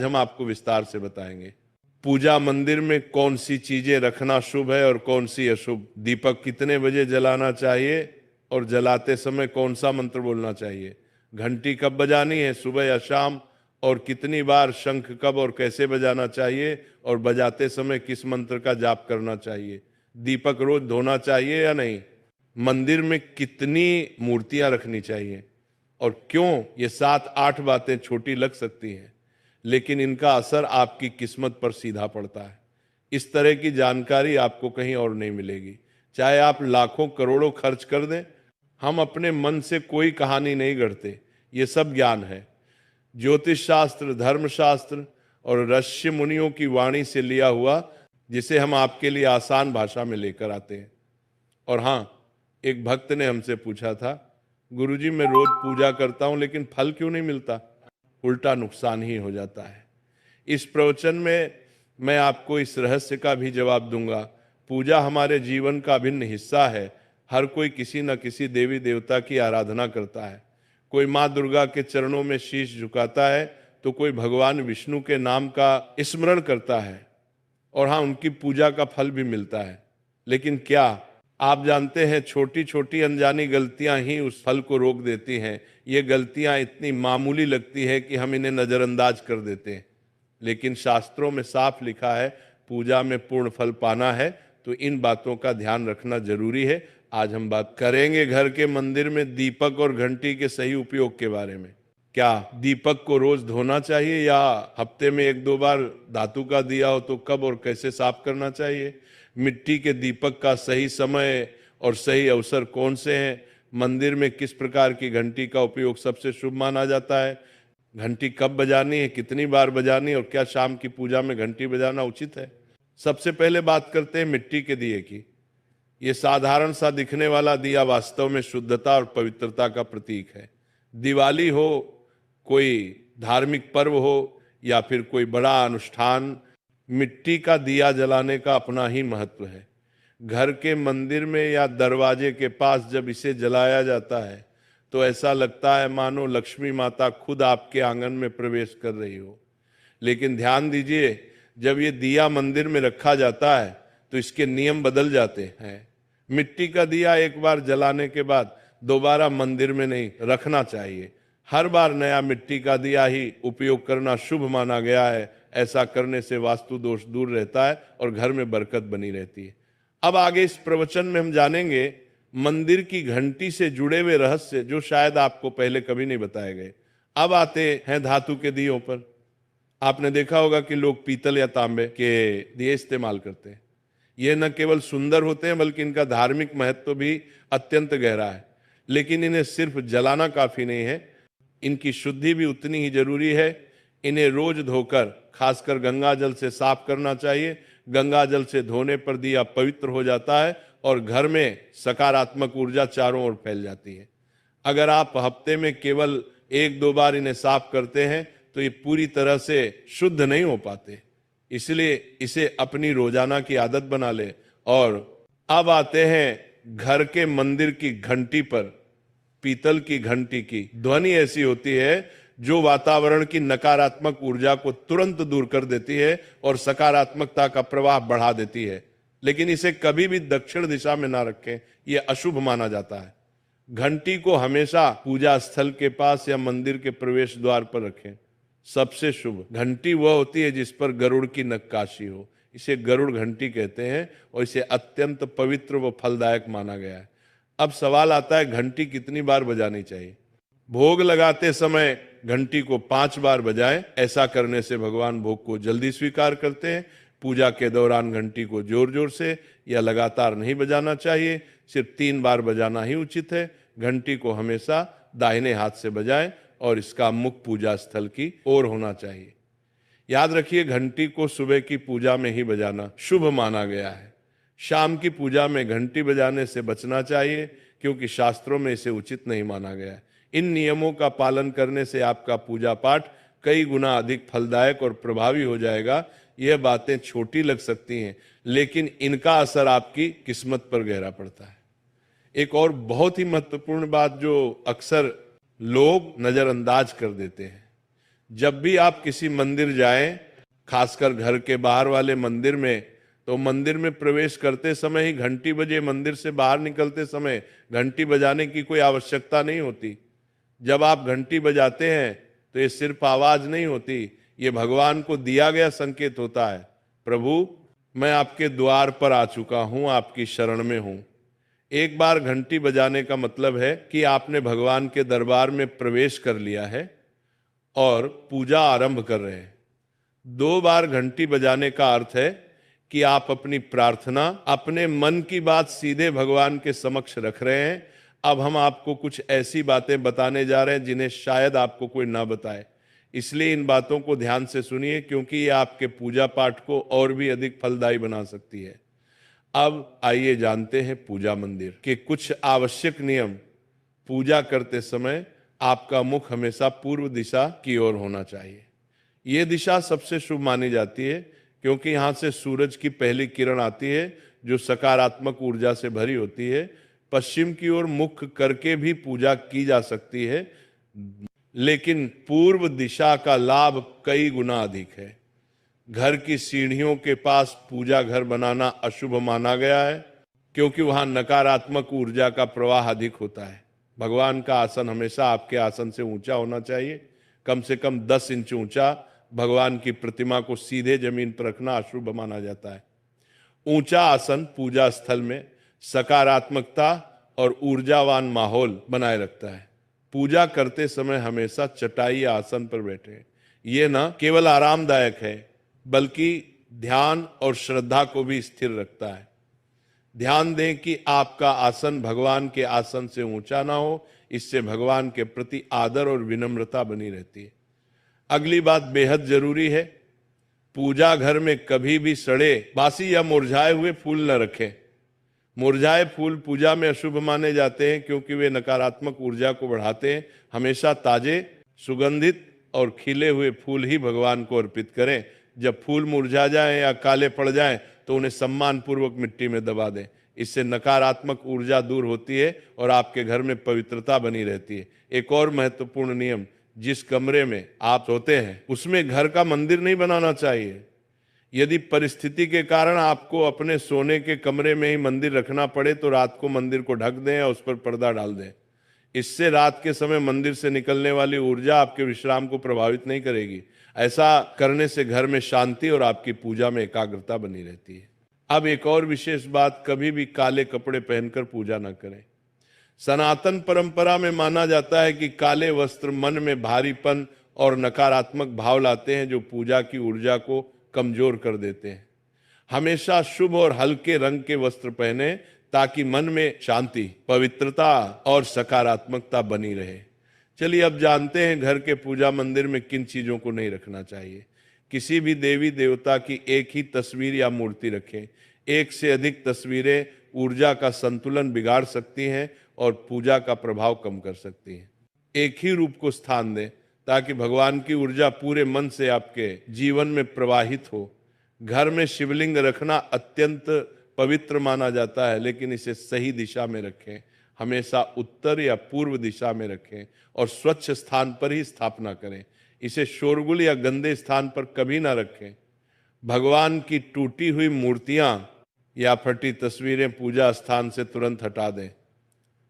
हम आपको विस्तार से बताएंगे। पूजा मंदिर में कौन सी चीजें रखना शुभ है और कौन सी अशुभ, दीपक कितने बजे जलाना चाहिए और जलाते समय कौन सा मंत्र बोलना चाहिए, घंटी कब बजानी है, सुबह या शाम, और कितनी बार, शंख कब और कैसे बजाना चाहिए, और बजाते समय किस मंत्र का जाप करना चाहिए, दीपक रोज धोना चाहिए या नहीं, मंदिर में कितनी मूर्तियां रखनी चाहिए और क्यों। ये 7-8 बातें छोटी लग सकती हैं, लेकिन इनका असर आपकी किस्मत पर सीधा पड़ता है। इस तरह की जानकारी आपको कहीं और नहीं मिलेगी, चाहे आप लाखों करोड़ों खर्च कर दें। हम अपने मन से कोई कहानी नहीं गढ़ते, ये सब ज्ञान है। ज्योतिष शास्त्र, धर्मशास्त्र और ऋषि मुनियों की वाणी से लिया हुआ, जिसे हम आपके लिए आसान भाषा में लेकर आते हैं। और हाँ, एक भक्त ने हमसे पूछा था, गुरुजी मैं रोज पूजा करता हूं लेकिन फल क्यों नहीं मिलता, उल्टा नुकसान ही हो जाता है। इस प्रवचन में मैं आपको इस रहस्य का भी जवाब दूंगा। पूजा हमारे जीवन का अभिन्न हिस्सा है। हर कोई किसी न किसी देवी देवता की आराधना करता है। कोई माँ दुर्गा के चरणों में शीश झुकाता है तो कोई भगवान विष्णु के नाम का स्मरण करता है, और हाँ, उनकी पूजा का फल भी मिलता है। लेकिन क्या आप जानते हैं, छोटी छोटी अनजानी गलतियां ही उस फल को रोक देती हैं। ये गलतियां इतनी मामूली लगती है कि हम इन्हें नजरअंदाज कर देते हैं, लेकिन शास्त्रों में साफ लिखा है, पूजा में पूर्ण फल पाना है तो इन बातों का ध्यान रखना जरूरी है। आज हम बात करेंगे घर के मंदिर में दीपक और घंटी के सही उपयोग के बारे में। क्या दीपक को रोज धोना चाहिए या हफ्ते में 1-2 बार, धातु का दिया हो तो कब और कैसे साफ करना चाहिए, मिट्टी के दीपक का सही समय और सही अवसर कौन से हैं, मंदिर में किस प्रकार की घंटी का उपयोग सबसे शुभ माना जाता है, घंटी कब बजानी है, कितनी बार बजानी, और क्या शाम की पूजा में घंटी बजाना उचित है। सबसे पहले बात करते हैं मिट्टी के दिए की। ये साधारण सा दिखने वाला दिया वास्तव में शुद्धता और पवित्रता का प्रतीक है। दिवाली हो, कोई धार्मिक पर्व हो या फिर कोई बड़ा अनुष्ठान, मिट्टी का दिया जलाने का अपना ही महत्व है। घर के मंदिर में या दरवाजे के पास जब इसे जलाया जाता है तो ऐसा लगता है मानो लक्ष्मी माता खुद आपके आंगन में प्रवेश कर रही हो। लेकिन ध्यान दीजिए, जब ये दिया मंदिर में रखा जाता है तो इसके नियम बदल जाते हैं। मिट्टी का दिया एक बार जलाने के बाद दोबारा मंदिर में नहीं रखना चाहिए। हर बार नया मिट्टी का दिया ही उपयोग करना शुभ माना गया है। ऐसा करने से वास्तु दोष दूर रहता है और घर में बरकत बनी रहती है। अब आगे इस प्रवचन में हम जानेंगे मंदिर की घंटी से जुड़े हुए रहस्य, जो शायद आपको पहले कभी नहीं बताए गए। अब आते हैं धातु के दियों पर। आपने देखा होगा कि लोग पीतल या तांबे के दिए इस्तेमाल करते हैं। ये न केवल सुंदर होते हैं बल्कि इनका धार्मिक महत्व भी अत्यंत गहरा है। लेकिन इन्हें सिर्फ जलाना काफी नहीं है, इनकी शुद्धि भी उतनी ही जरूरी है। इन्हें रोज धोकर, खासकर गंगा जल से साफ करना चाहिए। गंगा जल से धोने पर दिया पवित्र हो जाता है और घर में सकारात्मक ऊर्जा चारों ओर फैल जाती है। अगर आप हफ्ते में केवल 1-2 बार इन्हें साफ करते हैं तो ये पूरी तरह से शुद्ध नहीं हो पाते, इसलिए इसे अपनी रोजाना की आदत बना ले। और अब आते हैं घर के मंदिर की घंटी पर। पीतल की घंटी की ध्वनि ऐसी होती है जो वातावरण की नकारात्मक ऊर्जा को तुरंत दूर कर देती है और सकारात्मकता का प्रवाह बढ़ा देती है। लेकिन इसे कभी भी दक्षिण दिशा में ना रखें, यह अशुभ माना जाता है। घंटी को हमेशा पूजा स्थल के पास या मंदिर के प्रवेश द्वार पर रखें। सबसे शुभ घंटी वह होती है जिस पर गरुड़ की नक्काशी हो, इसे गरुड़ घंटी कहते हैं और इसे अत्यंत पवित्र व फलदायक माना गया है। अब सवाल आता है, घंटी कितनी बार बजानी चाहिए। भोग लगाते समय घंटी को 5 बार बजाएं। ऐसा करने से भगवान भोग को जल्दी स्वीकार करते हैं। पूजा के दौरान घंटी को जोर जोर से या लगातार नहीं बजाना चाहिए, सिर्फ 3 बार बजाना ही उचित है। घंटी को हमेशा दाहिने हाथ से बजाएं और इसका मुख पूजा स्थल की ओर होना चाहिए। याद रखिए, घंटी को सुबह की पूजा में ही बजाना शुभ माना गया है। शाम की पूजा में घंटी बजाने से बचना चाहिए क्योंकि शास्त्रों में इसे उचित नहीं माना गया है। इन नियमों का पालन करने से आपका पूजा पाठ कई गुना अधिक फलदायक और प्रभावी हो जाएगा। यह बातें छोटी लग सकती हैं, लेकिन इनका असर आपकी किस्मत पर गहरा पड़ता है। एक और बहुत ही महत्वपूर्ण बात जो अक्सर लोग नजरअंदाज कर देते हैं, जब भी आप किसी मंदिर जाएं, खासकर घर के बाहर वाले मंदिर में, तो मंदिर में प्रवेश करते समय ही घंटी बजे, मंदिर से बाहर निकलते समय घंटी बजाने की कोई आवश्यकता नहीं होती। जब आप घंटी बजाते हैं तो ये सिर्फ आवाज नहीं होती, ये भगवान को दिया गया संकेत होता है, प्रभु मैं आपके द्वार पर आ चुका हूं, आपकी शरण में हूं। एक बार घंटी बजाने का मतलब है कि आपने भगवान के दरबार में प्रवेश कर लिया है और पूजा आरंभ कर रहे हैं। 2 बार घंटी बजाने का अर्थ है कि आप अपनी प्रार्थना, अपने मन की बात सीधे भगवान के समक्ष रख रहे हैं। अब हम आपको कुछ ऐसी बातें बताने जा रहे हैं जिन्हें शायद आपको कोई ना बताए, इसलिए इन बातों को ध्यान से सुनिए, क्योंकि ये आपके पूजा पाठ को और भी अधिक फलदायी बना सकती है। अब आइए जानते हैं पूजा मंदिर के कुछ आवश्यक नियम। पूजा करते समय आपका मुख हमेशा पूर्व दिशा की ओर होना चाहिए। ये दिशा सबसे शुभ मानी जाती है, क्योंकि यहाँ से सूरज की पहली किरण आती है जो सकारात्मक ऊर्जा से भरी होती है। पश्चिम की ओर मुख करके भी पूजा की जा सकती है, लेकिन पूर्व दिशा का लाभ कई गुना अधिक है। घर की सीढ़ियों के पास पूजा घर बनाना अशुभ माना गया है, क्योंकि वहां नकारात्मक ऊर्जा का प्रवाह अधिक होता है। भगवान का आसन हमेशा आपके आसन से ऊंचा होना चाहिए, कम से कम 10 इंच ऊंचा। भगवान की प्रतिमा को सीधे जमीन पर रखना अशुभ माना जाता है। ऊंचा आसन पूजा स्थल में सकारात्मकता और ऊर्जावान माहौल बनाए रखता है। पूजा करते समय हमेशा चटाई या आसन पर बैठे। ये न केवल आरामदायक है, बल्कि ध्यान और श्रद्धा को भी स्थिर रखता है। ध्यान दें कि आपका आसन भगवान के आसन से ऊंचा ना हो, इससे भगवान के प्रति आदर और विनम्रता बनी रहती है। अगली बात बेहद जरूरी है, पूजा घर में कभी भी सड़े, बासी या मुरझाए हुए फूल न रखें। मुरझाए फूल पूजा में अशुभ माने जाते हैं, क्योंकि वे नकारात्मक ऊर्जा को बढ़ाते हैं। हमेशा ताजे, सुगंधित और खिले हुए फूल ही भगवान को अर्पित करें। जब फूल मुरझा जाएं या काले पड़ जाएं तो उन्हें सम्मान पूर्वक मिट्टी में दबा दें। इससे नकारात्मक ऊर्जा दूर होती है और आपके घर में पवित्रता बनी रहती है। एक और महत्वपूर्ण नियम, जिस कमरे में आप सोते हैं उसमें घर का मंदिर नहीं बनाना चाहिए। यदि परिस्थिति के कारण आपको अपने सोने के कमरे में ही मंदिर रखना पड़े तो रात को मंदिर को ढक दें या उस पर पर्दा डाल दें। इससे रात के समय मंदिर से निकलने वाली ऊर्जा आपके विश्राम को प्रभावित नहीं करेगी। ऐसा करने से घर में शांति और आपकी पूजा में एकाग्रता बनी रहती है। अब एक और विशेष बात, कभी भी काले कपड़े पहनकर पूजा न करें। सनातन परंपरा में माना जाता है कि काले वस्त्र मन में भारीपन और नकारात्मक भाव लाते हैं, जो पूजा की ऊर्जा को कमजोर कर देते हैं। हमेशा शुभ और हल्के रंग के वस्त्र पहने, ताकि मन में शांति, पवित्रता और सकारात्मकता बनी रहे। चलिए अब जानते हैं घर के पूजा मंदिर में किन चीजों को नहीं रखना चाहिए। किसी भी देवी देवता की एक ही तस्वीर या मूर्ति रखें। एक से अधिक तस्वीरें ऊर्जा का संतुलन बिगाड़ सकती हैं और पूजा का प्रभाव कम कर सकती हैं। एक ही रूप को स्थान दें, ताकि भगवान की ऊर्जा पूरे मन से आपके जीवन में प्रवाहित हो। घर में शिवलिंग रखना अत्यंत पवित्र माना जाता है, लेकिन इसे सही दिशा में रखें। हमेशा उत्तर या पूर्व दिशा में रखें और स्वच्छ स्थान पर ही स्थापना करें। इसे शोरगुल या गंदे स्थान पर कभी ना रखें। भगवान की टूटी हुई मूर्तियां या फटी तस्वीरें पूजा स्थान से तुरंत हटा दें।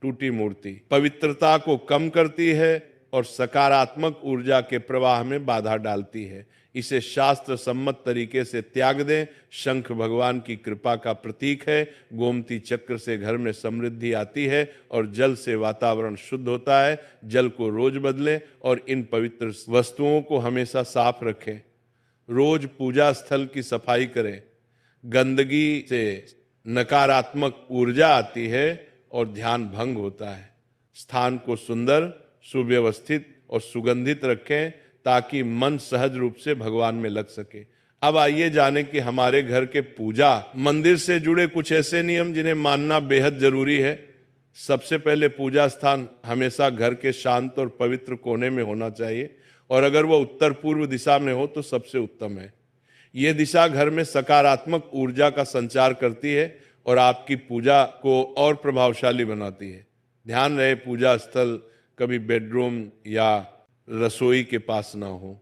टूटी मूर्ति पवित्रता को कम करती है और सकारात्मक ऊर्जा के प्रवाह में बाधा डालती है। इसे शास्त्र सम्मत तरीके से त्याग दें। शंख भगवान की कृपा का प्रतीक है। गोमती चक्र से घर में समृद्धि आती है और जल से वातावरण शुद्ध होता है। जल को रोज बदलें और इन पवित्र वस्तुओं को हमेशा साफ रखें। रोज पूजा स्थल की सफाई करें। गंदगी से नकारात्मक ऊर्जा आती है और ध्यान भंग होता है। स्थान को सुंदर, सुव्यवस्थित और सुगंधित रखें, ताकि मन सहज रूप से भगवान में लग सके। अब आइए जानें कि हमारे घर के पूजा मंदिर से जुड़े कुछ ऐसे नियम जिन्हें मानना बेहद जरूरी है। सबसे पहले, पूजा स्थान हमेशा घर के शांत और पवित्र कोने में होना चाहिए, और अगर वह उत्तर पूर्व दिशा में हो तो सबसे उत्तम है। यह दिशा घर में सकारात्मक ऊर्जा का संचार करती है और आपकी पूजा को और प्रभावशाली बनाती है। ध्यान रहे, पूजा स्थल कभी बेडरूम या रसोई के पास ना हो।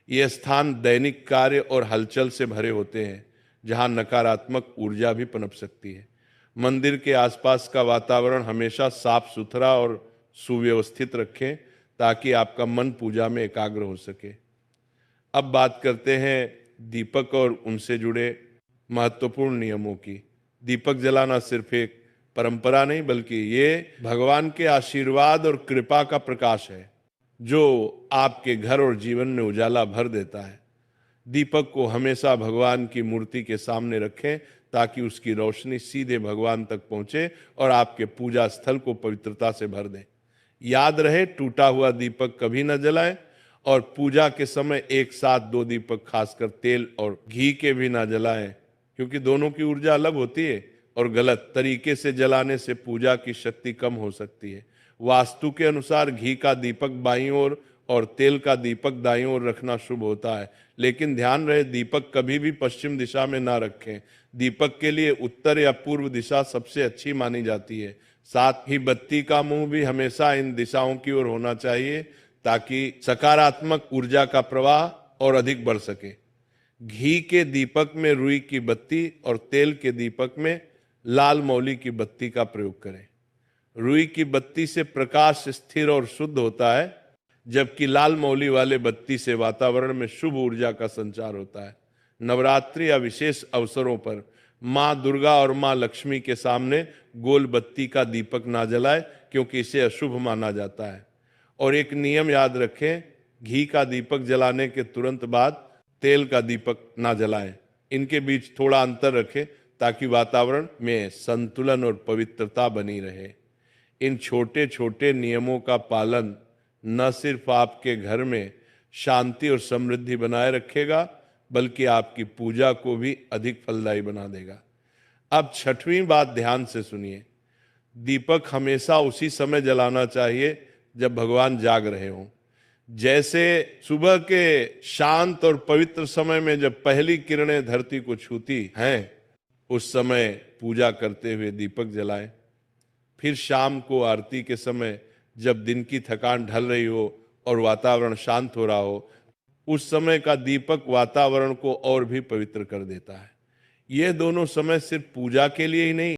ये स्थान दैनिक कार्य और हलचल से भरे होते हैं, जहां नकारात्मक ऊर्जा भी पनप सकती है। मंदिर के आसपास का वातावरण हमेशा साफ सुथरा और सुव्यवस्थित रखें, ताकि आपका मन पूजा में एकाग्र हो सके। अब बात करते हैं दीपक और उनसे जुड़े महत्वपूर्ण नियमों की। दीपक जलाना सिर्फ एक परंपरा नहीं, बल्कि ये भगवान के आशीर्वाद और कृपा का प्रकाश है, जो आपके घर और जीवन में उजाला भर देता है। दीपक को हमेशा भगवान की मूर्ति के सामने रखें, ताकि उसकी रोशनी सीधे भगवान तक पहुंचे और आपके पूजा स्थल को पवित्रता से भर दे। याद रहे, टूटा हुआ दीपक कभी न जलाएं, और पूजा के समय एक साथ 2 दीपक, खासकर तेल और घी के भी ना जलाएं, क्योंकि दोनों की ऊर्जा अलग होती है और गलत तरीके से जलाने से पूजा की शक्ति कम हो सकती है। वास्तु के अनुसार घी का दीपक बाईं ओर और तेल का दीपक दाईं ओर रखना शुभ होता है, लेकिन ध्यान रहे, दीपक कभी भी पश्चिम दिशा में ना रखें। दीपक के लिए उत्तर या पूर्व दिशा सबसे अच्छी मानी जाती है। साथ ही बत्ती का मुंह भी हमेशा इन दिशाओं की ओर होना चाहिए, ताकि सकारात्मक ऊर्जा का प्रवाह और अधिक बढ़ सके। घी के दीपक में रुई की बत्ती और तेल के दीपक में लाल मौली की बत्ती का प्रयोग करें। रुई की बत्ती से प्रकाश स्थिर और शुद्ध होता है, जबकि लाल मौली वाले बत्ती से वातावरण में शुभ ऊर्जा का संचार होता है। नवरात्रि या विशेष अवसरों पर माँ दुर्गा और माँ लक्ष्मी के सामने गोल बत्ती का दीपक ना जलाए, क्योंकि इसे अशुभ माना जाता है। और एक नियम याद रखें, घी का दीपक जलाने के तुरंत बाद तेल का दीपक ना जलाएं। इनके बीच थोड़ा अंतर रखें, ताकि वातावरण में संतुलन और पवित्रता बनी रहे। इन छोटे छोटे नियमों का पालन न सिर्फ आपके घर में शांति और समृद्धि बनाए रखेगा, बल्कि आपकी पूजा को भी अधिक फलदायी बना देगा। अब 6वीं बात ध्यान से सुनिए। दीपक हमेशा उसी समय जलाना चाहिए जब भगवान जाग रहे हों। जैसे सुबह के शांत और पवित्र समय में जब पहली किरणें धरती को छूती हैं, उस समय पूजा करते हुए दीपक जलाएं। फिर शाम को आरती के समय, जब दिन की थकान ढल रही हो और वातावरण शांत हो रहा हो, उस समय का दीपक वातावरण को और भी पवित्र कर देता है। ये दोनों समय सिर्फ पूजा के लिए ही नहीं,